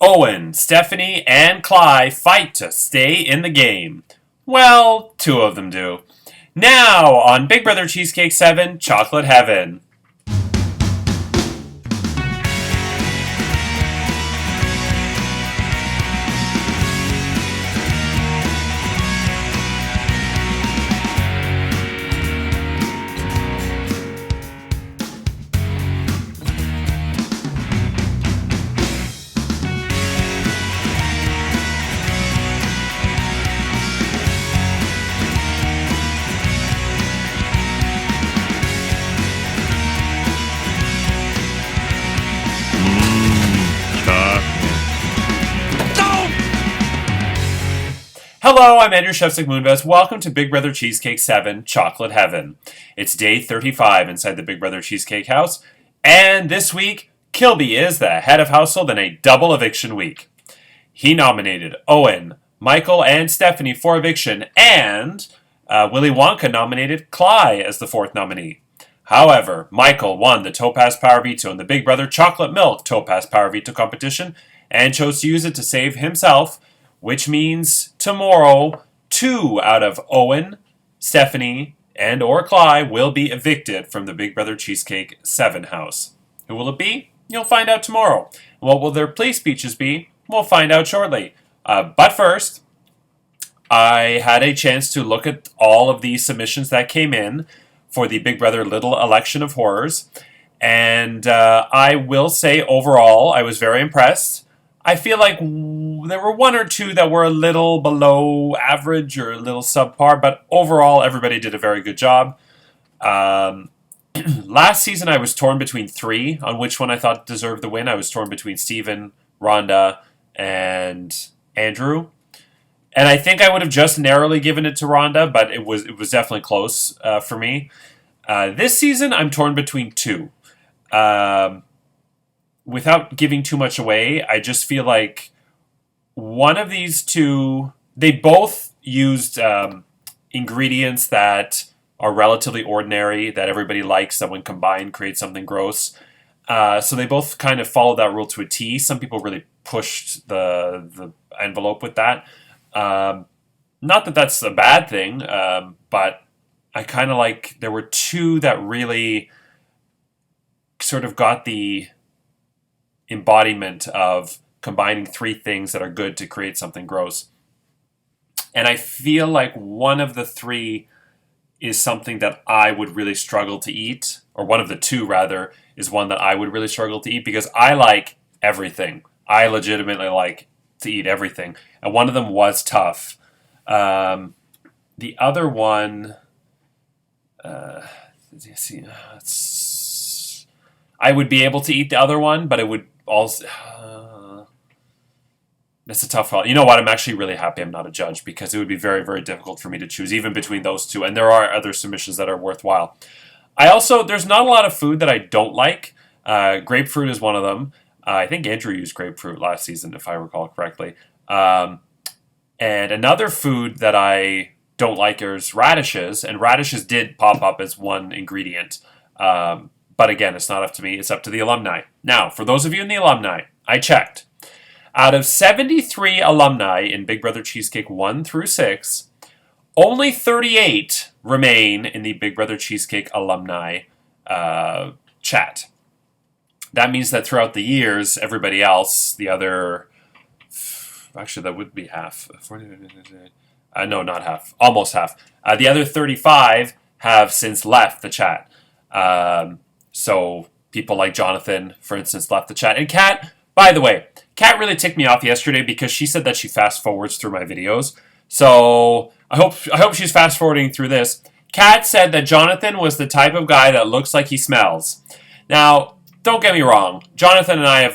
Owen, Stephanie, and Plea fight to stay in the game. Well, two of them do. Now, on Big Brother Cheesecake 7, Chocolate Heaven. Hello, I'm Andrew Shevsik Moonves. Welcome to Big Brother Cheesecake 7, Chocolate Heaven. It's day 35 inside the Big Brother Cheesecake house, and this week, Kilby is the head of household in a double eviction week. He nominated Owen, Michael, and Stephanie for eviction, and Willy Wonka nominated Plea as the fourth nominee. However, Michael won the Topaz Power Veto in the Big Brother Chocolate Milk Topaz Power Veto competition, and chose to use it to save himself, which means tomorrow, 2 out of Owen, Stephanie, and or Plea will be evicted from the Big Brother Cheesecake 7 house. Who will it be? You'll find out tomorrow. What will their plea speeches be? We'll find out shortly. But first, I had a chance to look at all of the submissions that came in for the Big Brother Little Election of Horrors. And I will say, overall, I was very impressed. I feel like there were one or two that were a little below average or a little subpar, but overall, everybody did a very good job. Last season, I was torn between 3 on which one I thought deserved the win. I was torn between Steven, Rhonda, and Andrew. And I think I would have just narrowly given it to Rhonda, but it was definitely close for me. This season, I'm torn between 2. Without giving too much away, I just feel like one of these two, they both used ingredients that are relatively ordinary, that everybody likes, that when combined create something gross. So they both kind of followed that rule to a T. Some people really pushed the envelope with that. Not that that's a bad thing, but I kind of like, there were 2 that really sort of got the embodiment of combining 3 things that are good to create something gross. And I feel like one of the 3 is something that I would really struggle to eat, or one of the 2 rather, is one that I would really struggle to eat because I like everything. I legitimately like to eat everything. And one of them was tough. The other one, I would be able to eat the other one, but it would also... It's a tough one. You know what? I'm actually really happy I'm not a judge because it would be very, very difficult for me to choose even between those 2. And there are other submissions that are worthwhile. There's not a lot of food that I don't like. Grapefruit is one of them. I think Andrew used grapefruit last season, if I recall correctly. And another food that I don't like is radishes. And radishes did pop up as one ingredient. But again, it's not up to me. It's up to the alumni. Now, for those of you in the alumni, I checked. Out of 73 alumni in Big Brother Cheesecake 1 through 6, only 38 remain in the Big Brother Cheesecake alumni chat. That means that throughout the years, everybody else, the other... Actually, that would be half. No, not half. Almost half. The other 35 have since left the chat. So people like Jonathan, for instance, left the chat. And Kat, by the way, Kat really ticked me off yesterday because she said that she fast forwards through my videos. So I hope she's fast forwarding through this. Kat said that Jonathan was the type of guy that looks like he smells. Now, don't get me wrong. Jonathan and I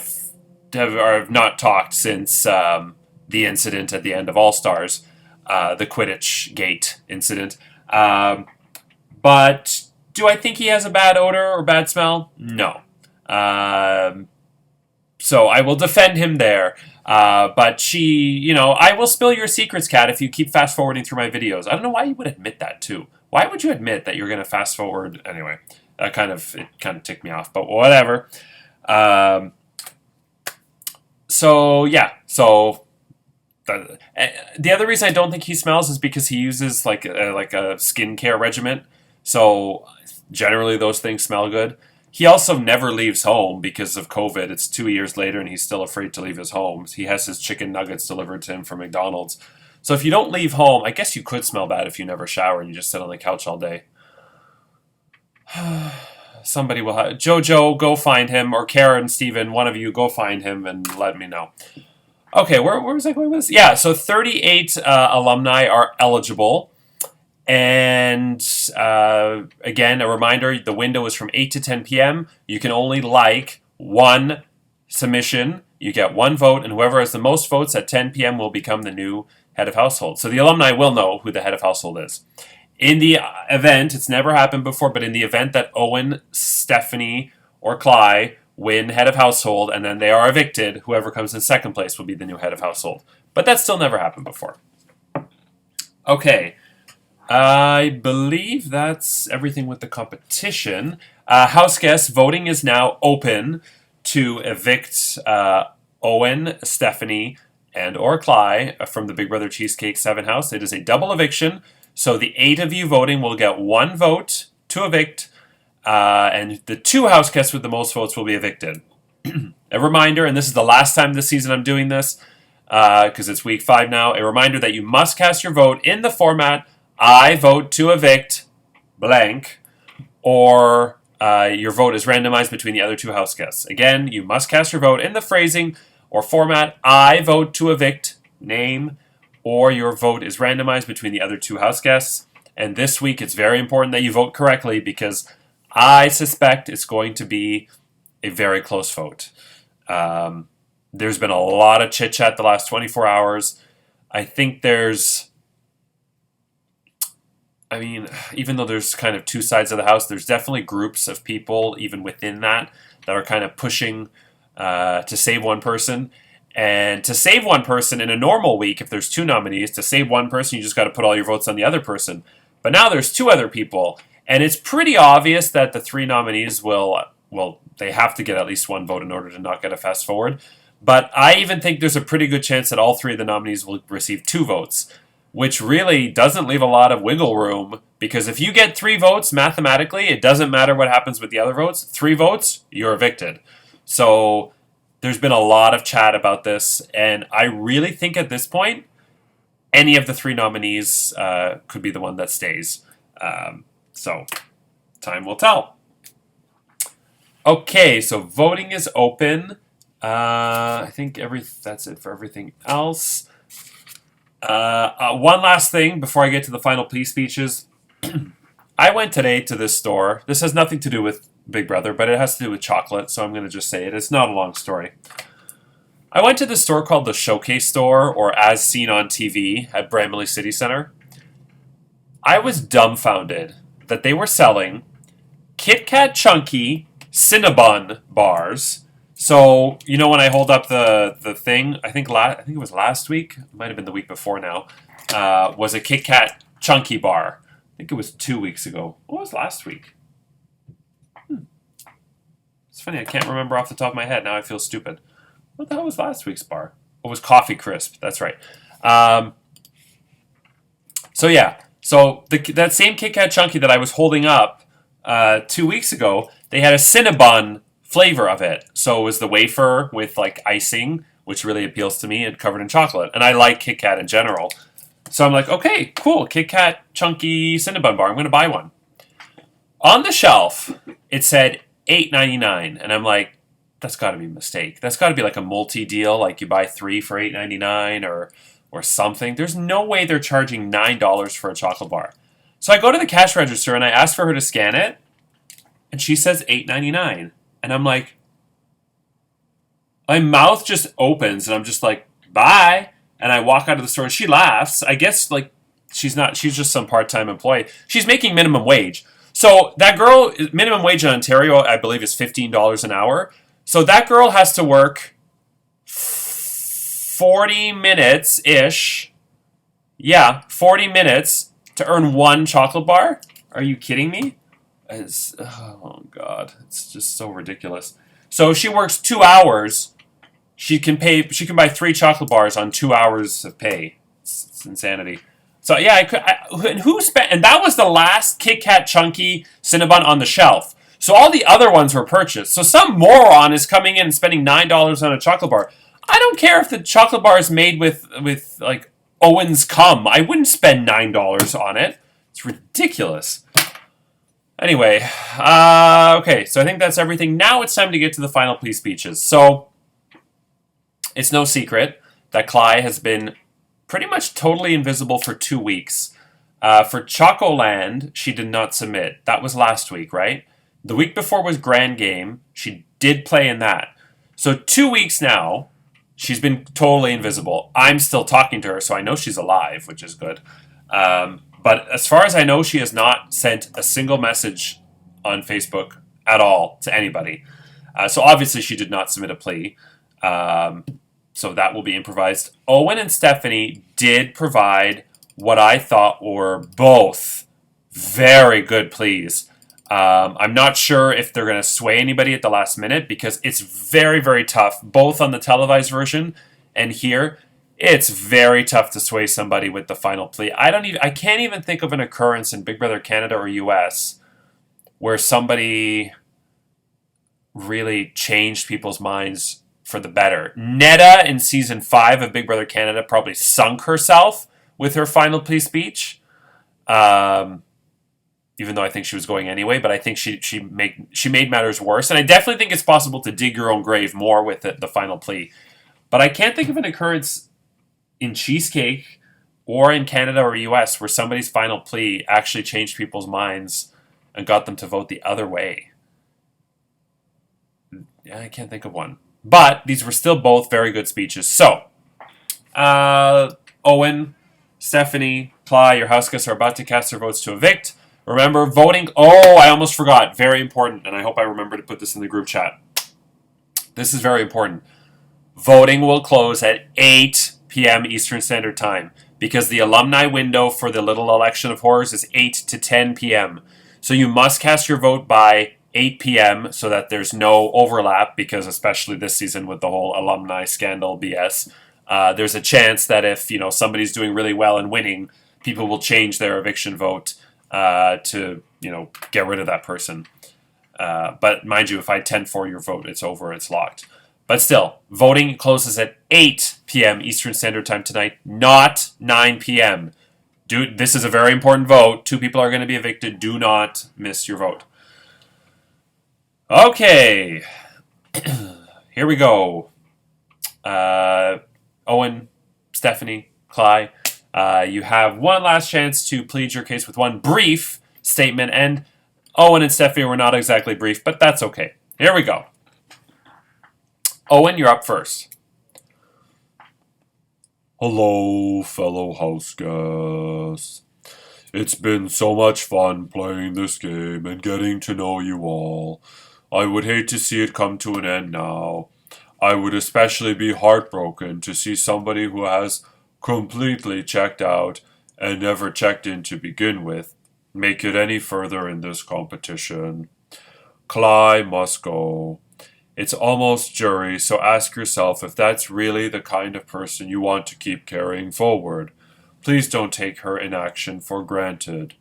have not talked since the incident at the end of All Stars, the Quidditch Gate incident. But do I think he has a bad odor or bad smell? No. So I will defend him there. But I will spill your secrets, Kat, if you keep fast forwarding through my videos. I don't know why you would admit that too. Why would you admit that you're going to fast forward? Anyway, it kind of ticked me off, but whatever. So yeah, so the other reason I don't think he smells is because he uses like a skincare regimen. So generally those things smell good. He also never leaves home because of COVID. It's 2 years later and he's still afraid to leave his home. He has his chicken nuggets delivered to him from McDonald's. So if you don't leave home, I guess you could smell bad if you never shower and you just sit on the couch all day. Somebody will have Jojo, go find him, or Karen, Steven, one of you, go find him and let me know. Okay, where was I going with this? Yeah, so 38 alumni are eligible. And again, a reminder, the window is from 8 to 10 p.m. You can only like one submission. You get one vote, and whoever has the most votes at 10 p.m. will become the new head of household. So the alumni will know who the head of household is. In the event, it's never happened before, but in the event that Owen, Stephanie, or Plea win head of household and then they are evicted, whoever comes in second place will be the new head of household. But that still never happened before. Okay. I believe that's everything with the competition. House guests, voting is now open to evict Owen, Stephanie, and or Plea from the Big Brother Cheesecake 7 house. It is a double eviction. So the 8 of you voting will get one vote to evict, and the 2 house guests with the most votes will be evicted. A reminder, and this is the last time this season I'm doing this, because it's week 5 now, a reminder that you must cast your vote in the format, I vote to evict blank, or your vote is randomized between the other 2 house guests. Again, you must cast your vote in the phrasing or format, I vote to evict name, or your vote is randomized between the other 2 house guests. And this week, it's very important that you vote correctly because I suspect it's going to be a very close vote. There's been a lot of chit-chat the last 24 hours. I think even though there's kind of 2 sides of the house, there's definitely groups of people, even within that are kind of pushing to save one person. And to save one person in a normal week, if there's 2 nominees, to save one person, you just got to put all your votes on the other person. But now there's 2 other people, and it's pretty obvious that the 3 nominees they have to get at least 1 vote in order to not get a fast forward. But I even think there's a pretty good chance that all 3 of the nominees will receive 2 votes, which really doesn't leave a lot of wiggle room, because if you get 3 votes, mathematically, it doesn't matter what happens with the other votes. 3 votes, you're evicted. So there's been a lot of chat about this, and I really think at this point, any of the 3 nominees could be the one that stays. So time will tell. Okay, so voting is open. I think that's it for everything else. One last thing before I get to the final plea speeches. I went today to this store. This has nothing to do with Big Brother, but it has to do with chocolate, so I'm going to just say it. It's not a long story. I went to this store called the Showcase Store, or As Seen on TV, at Bramley City Center. I was dumbfounded that they were selling Kit Kat Chunky Cinnabon bars. So, when I hold up the thing, I think it was last week, it might have been the week before now, was a Kit Kat Chunky bar. I think it was 2 weeks ago. What was last week? It's funny, I can't remember off the top of my head. Now I feel stupid. What the hell was last week's bar? It was Coffee Crisp. That's right. So that same Kit Kat Chunky that I was holding up 2 weeks ago, they had a Cinnabon flavor of it. So it was the wafer with like icing, which really appeals to me, and covered in chocolate. And I like Kit Kat in general. So I'm like, okay, cool, Kit Kat Chunky Cinnabon bar. I'm going to buy one. On the shelf, it said $8.99, and I'm like, that's got to be a mistake. That's got to be like a multi-deal, like you buy 3 for $8.99 or something. There's no way they're charging $9 for a chocolate bar. So I go to the cash register and I ask for her to scan it, and she says $8.99, and I'm like, my mouth just opens, and I'm just like, bye, and I walk out of the store, and she laughs. I guess like she's just some part-time employee. She's making minimum wage. So that girl, minimum wage in Ontario, I believe, is $15 an hour. So that girl has to work 40 minutes-ish. Yeah, 40 minutes to earn 1 chocolate bar? Are you kidding me? Oh, God. It's just so ridiculous. So she works 2 hours she can pay. She can buy 3 chocolate bars on 2 hours of pay. It's insanity. So yeah, who spent? And that was the last Kit Kat Chunky Cinnabon on the shelf. So all the other ones were purchased. So some moron is coming in and spending $9 on a chocolate bar. I don't care if the chocolate bar is made with like Owen's cum. I wouldn't spend $9 on it. It's ridiculous. Anyway, okay, so I think that's everything. Now it's time to get to the final plea speeches. So it's no secret that Plea has been pretty much totally invisible for 2 weeks. For Chocoland, she did not submit. That was last week, right? The week before was Grand Game. She did play in that. So 2 weeks now, she's been totally invisible. I'm still talking to her, so I know she's alive, which is good. But as far as I know, she has not sent a single message on Facebook at all to anybody. So obviously she did not submit a plea. So that will be improvised. Owen and Stephanie did provide what I thought were both very good pleas. I'm not sure if they're going to sway anybody at the last minute because it's very, very tough, both on the televised version and here. It's very tough to sway somebody with the final plea. I can't even think of an occurrence in Big Brother Canada or US where somebody really changed people's minds for the better. Netta in season 5 of Big Brother Canada probably sunk herself with her final plea speech. Even though I think she was going anyway, but I think she made matters worse. And I definitely think it's possible to dig your own grave more with the final plea. But I can't think of an occurrence in Cheesecake or in Canada or US where somebody's final plea actually changed people's minds and got them to vote the other way. Yeah, I can't think of one. But these were still both very good speeches. So, Owen, Stephanie, Plea, your house guests are about to cast their votes to evict. Remember, voting... Oh, I almost forgot. Very important, and I hope I remember to put this in the group chat. This is very important. Voting will close at 8 p.m. Eastern Standard Time because the alumni window for the Little Election of Horrors is 8 to 10 p.m. So you must cast your vote by 8 p.m. so that there's no overlap because especially this season with the whole alumni scandal BS, there's a chance that if somebody's doing really well and winning, people will change their eviction vote to get rid of that person. But mind you, if I 10-4 your vote, it's over, it's locked. But still, voting closes at 8 p.m. Eastern Standard Time tonight, not 9 p.m. This is a very important vote. 2 people are going to be evicted. Do not miss your vote. Okay. Here we go. Owen, Stephanie, Plea, you have one last chance to plead your case with one brief statement. And Owen and Stephanie were not exactly brief, but that's okay. Here we go. Owen, you're up first. Hello, fellow house guests. It's been so much fun playing this game and getting to know you all. I would hate to see it come to an end now. I would especially be heartbroken to see somebody who has completely checked out and never checked in to begin with make it any further in this competition. Plea must go. It's almost jury, so ask yourself if that's really the kind of person you want to keep carrying forward. Please don't take her inaction for granted.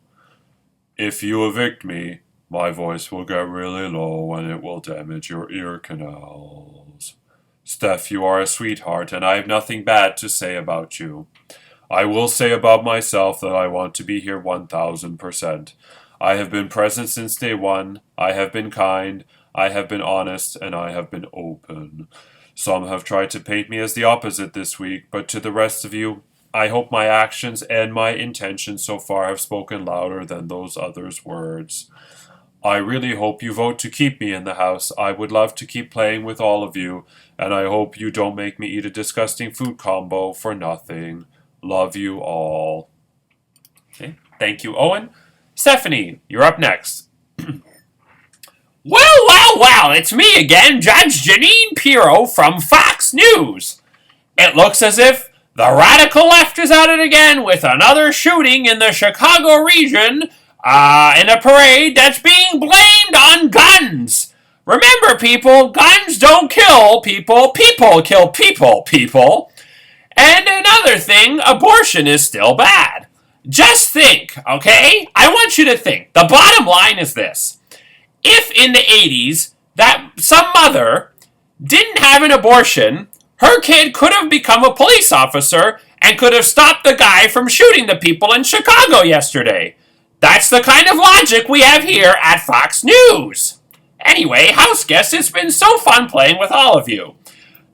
If you evict me, my voice will get really low and it will damage your ear canals. Steph, you are a sweetheart and I have nothing bad to say about you. I will say about myself that I want to be here 1000%. I have been present since day one. I have been kind. I have been honest, and I have been open. Some have tried to paint me as the opposite this week, but to the rest of you, I hope my actions and my intentions so far have spoken louder than those others' words. I really hope you vote to keep me in the house. I would love to keep playing with all of you, and I hope you don't make me eat a disgusting food combo for nothing. Love you all. Okay, thank you, Owen. Stephanie, you're up next. Well, it's me again, Judge Janine Pirro from Fox News. It looks as if the radical left is at it again with another shooting in the Chicago region in a parade that's being blamed on guns. Remember, people, guns don't kill people. People kill people. And another thing, abortion is still bad. Just think, okay? I want you to think. The bottom line is this. If in the 80s that some mother didn't have an abortion, her kid could have become a police officer and could have stopped the guy from shooting the people in Chicago yesterday. That's the kind of logic we have here at Fox News. Anyway, house guests, it's been so fun playing with all of you.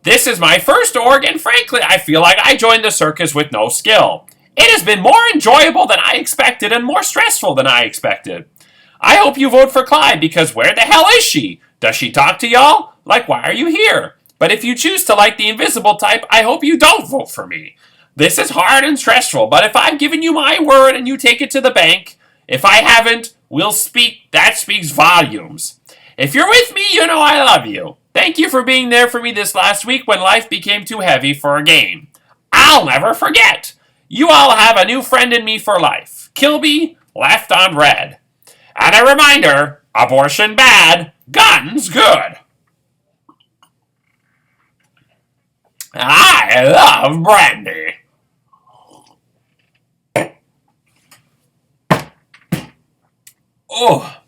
This is my first org, and frankly, I feel like I joined the circus with no skill. It has been more enjoyable than I expected and more stressful than I expected. I hope you vote for Clyde, because where the hell is she? Does she talk to y'all? Like, why are you here? But if you choose to like the invisible type, I hope you don't vote for me. This is hard and stressful, but if I've given you my word and you take it to the bank, if I haven't, that speaks volumes. If you're with me, you know I love you. Thank you for being there for me this last week when life became too heavy for a game. I'll never forget. You all have a new friend in me for life. Kilby, left on red. And a reminder, abortion bad, guns good. I love brandy. Oh.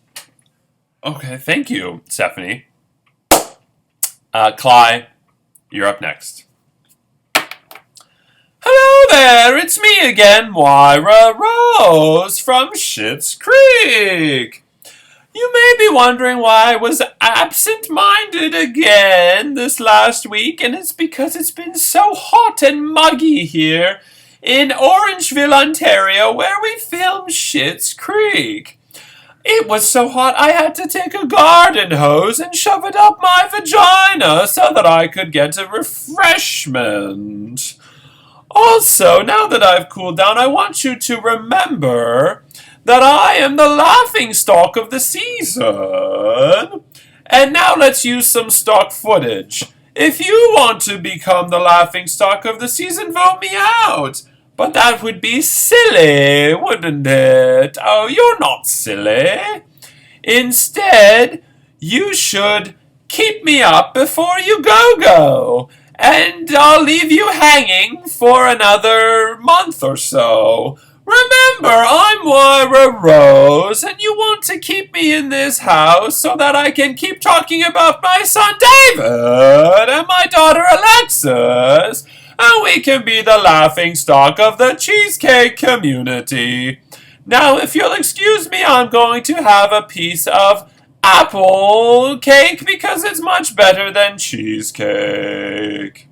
Okay, thank you, Stephanie. Cly, you're up next. Hello there, it's me again, Moira Rose from Schitt's Creek. You may be wondering why I was absent-minded again this last week, and it's because it's been so hot and muggy here in Orangeville, Ontario, where we film Schitt's Creek. It was so hot I had to take a garden hose and shove it up my vagina so that I could get a refreshment. Also, now that I've cooled down, I want you to remember that I am the laughingstock of the season. And now let's use some stock footage. If you want to become the laughingstock of the season, vote me out. But that would be silly, wouldn't it? Oh, you're not silly. Instead, you should keep me up before you go. And I'll leave you hanging for another month or so. Remember, I'm Moira Rose, and you want to keep me in this house so that I can keep talking about my son David and my daughter Alexis, and we can be the laughingstock of the cheesecake community. Now, if you'll excuse me, I'm going to have a piece of apple cake because it's much better than cheesecake.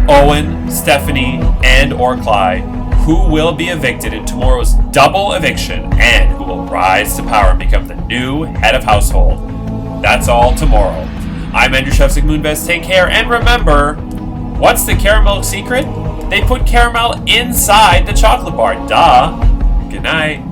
Owen, Stephanie, and or Clyde, who will be evicted in tomorrow's double eviction and who will rise to power and become the new head of household. That's all tomorrow. I'm Andrew Shevsik Moonves. Take care, and remember, what's the caramel secret? They put caramel inside the chocolate bar. Duh. Good night.